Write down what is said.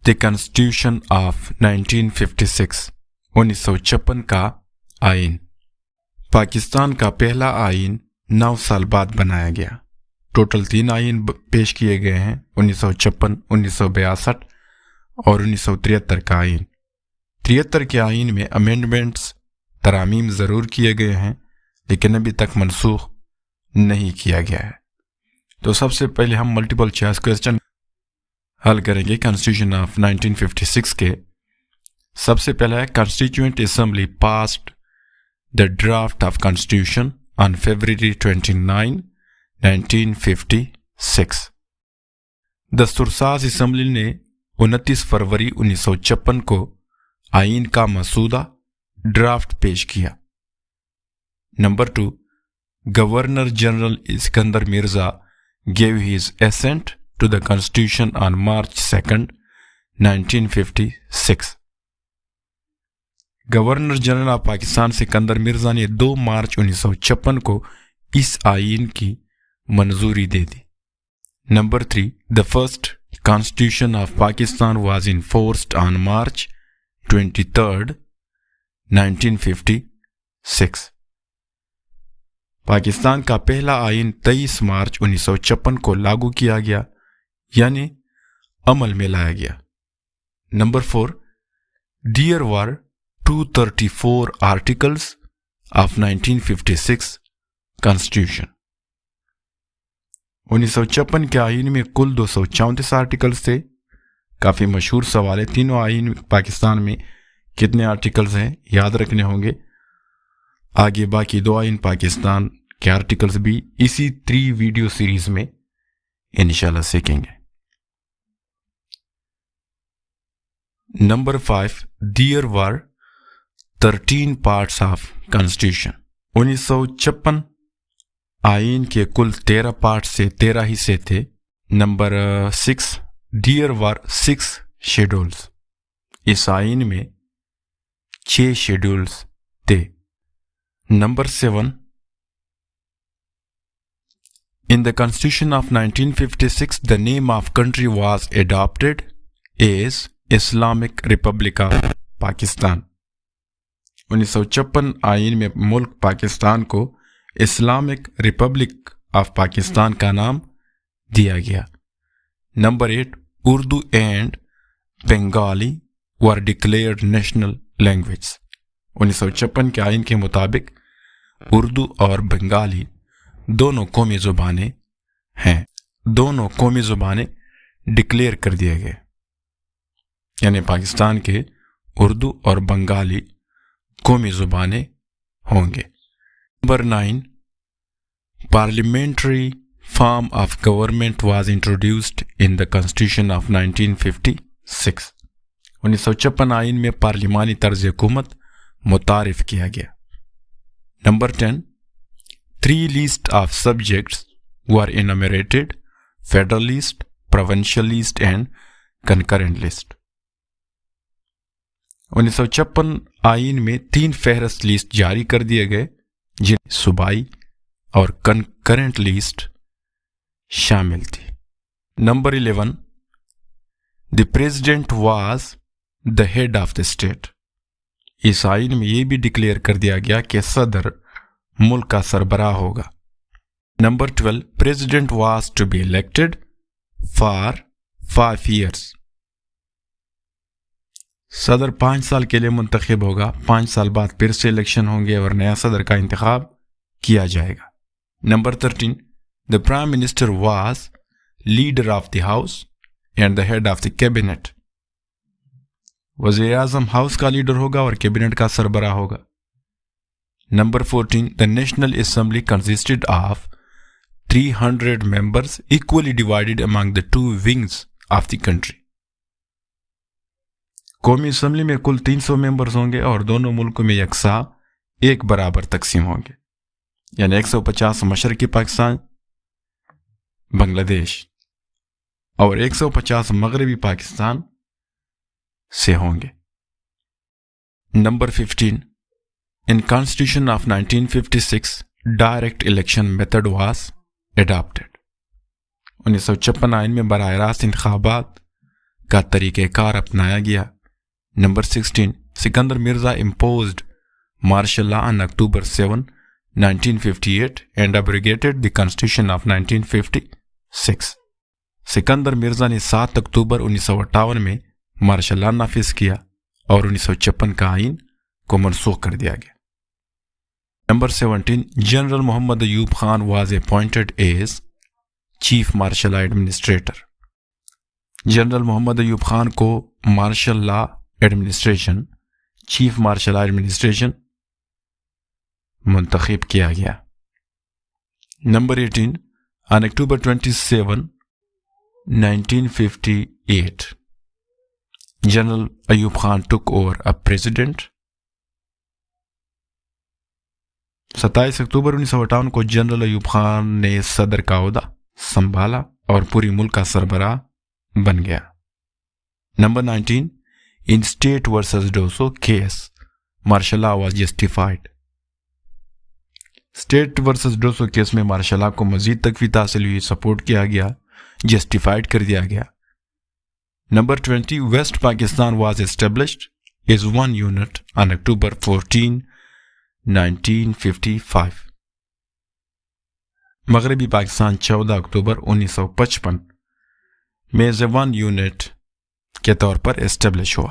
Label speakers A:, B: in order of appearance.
A: The Constitution of 1956 1956 का आइन। पाकिस्तान का पहला आइन 9 साल बाद बनाया गया। टोटल 3 आइन पेश किए गए हैं, 1956, 1962 और 1973 का आइन। 73 के आइन में अमेंडमेंट्स तरामीम ज़रूर किए गए हैं, लेकिन अभी तक मनसूख नहीं किया गया है। तो सबसे पहले हम मल्टीपल चॉइस क्वेश्चन हल करेंगे कॉन्स्टिट्यूशन ऑफ 1956 के। सबसे पहला है, constituent assembly passed the draft of constitution on February 29, 1956। दस्तूरसाज असेंबली ने 29 फरवरी 1956 को आइन का मसूदा ड्राफ्ट पेश किया। Number 2, governor general Iskander Mirza gave his assent to the Constitution on March 2, 1956। Governor general of Pakistan Sikandar Mirza ने 2 मार्च 1956 को इस आइन की मंजूरी दे दी। Number 3, the first Constitution of Pakistan was enforced on March 23, 1956। Pakistan का पहला आइन 23 मार्च 1956 को लागू किया गया, यानी अमल में लाया गया। Number 4, there were 234 articles of 1956 constitution. 1956 के आइन में कुल 234 आर्टिकल्स थे। काफ़ी मशहूर सवाल है, तीनों आइन पाकिस्तान में कितने आर्टिकल्स हैं याद रखने होंगे। आगे बाकी 2 आइन पाकिस्तान के आर्टिकल्स भी इसी 3 वीडियो सीरीज में इंशाल्लाह सीखेंगे। Number 5, there were 13 parts of constitution. 1956 आइन के कुल 13 पार्ट से 13 हिस्से थे। Number 6, there were 6 schedules. इस आइन में 6 शेड्यूल्स थे। Number 7, in the Constitution of 1956 the name of country was adopted as Islamic Republic of Pakistan। 1956 आइन में मुल्क पाकिस्तान को इस्लामिक रिपब्लिक ऑफ पाकिस्तान का नाम दिया गया। Number 8, Urdu and Bengali were declared national language. 1956 के आइन के मुताबिक उर्दू और बंगाली दोनों कौमी ज़ुबानें हैं। दोनों कौमी ज़ुबानें डिक्लेयर कर दिए गए, यानी पाकिस्तान के उर्दू और बंगाली कौमी ज़ुबानें होंगे। Number 9, parliamentary form of government was introduced in the constitution of 1956। 1956 आइन में पार्लिमानी तर्ज हुकूमत मुतारिफ किया गया। Number 10, 3 lists of subjects were enumerated: federal list, provincial list and concurrent list। 1956 आइन में 3 फहरस्त लिस्ट जारी कर दिए गए, जिन सूबाई और कंकरेंट लिस्ट शामिल थी। Number 11, the president was the head of the state. इस आइन में यह भी डिक्लेयर कर दिया गया कि सदर मुल्क का सरबराह होगा। Number 12, president was to be elected for 5 years। सदर 5 साल के लिए मुंतखब होगा, 5 साल बाद फिर से इलेक्शन होंगे और नया सदर का इंतखाब किया जाएगा। Number 13, the prime minister was leader of the house and the head of the cabinet. वज़ीर आज़म हाउस का लीडर होगा और कैबिनेट का सरबराह होगा। Number 14, the national assembly consisted of 300 members equally divided among the 2 wings of the country। कौमी assembly में कुल 300 मेंबर्स होंगे और दोनों मुल्कों में यकसा एक बराबर तकसीम होंगे, यानी 150 मशरकी पाकिस्तान बांग्लादेश और 150 मगरबी पाकिस्तान से होंगे। Number 15, in Constitution of 1956 direct election method was adopted। 1956 आइन में बराह रास्त इंतखाबात کا طریقہ کار اپنایا گیا. Number 16 Sikandar Mirza imposed martial law on October 7, 1958 and abrogated the Constitution of 1956. Sikandar Mirza نے 7 اکتوبر 1958 میں مارشل لا نافذ کیا اور 1956 کا آئین کو منسوخ کر دیا گیا. Number 17 general Muhammad Ayub Khan was appointed as chief martial law administrator. General Muhammad Ayub Khan کو martial law administration chief martial law administration منتخب کیا گیا. Number 18 on October 27, 1958 General Ayub Khan took over as president. 27 اکتوبر 1958 کو جنرل ایوب خان نے صدر کا عہدہ سنبھالا اور پوری ملک کا سربراہ بن گیا. Number 19 in State versus Doso case martial law was justified. State versus Dosso case میں مارشل لا کو مزید تقویت حاصل ہوئی، سپورٹ کیا گیا، جسٹیفائڈ کر دیا گیا. Number 20 west Pakistan was established as one unit on October 14, 1955. مغربی پاکستان 14 اکتوبر 1955 میں ایز اے ون یونٹ کے طور پر اسٹیبلش ہوا.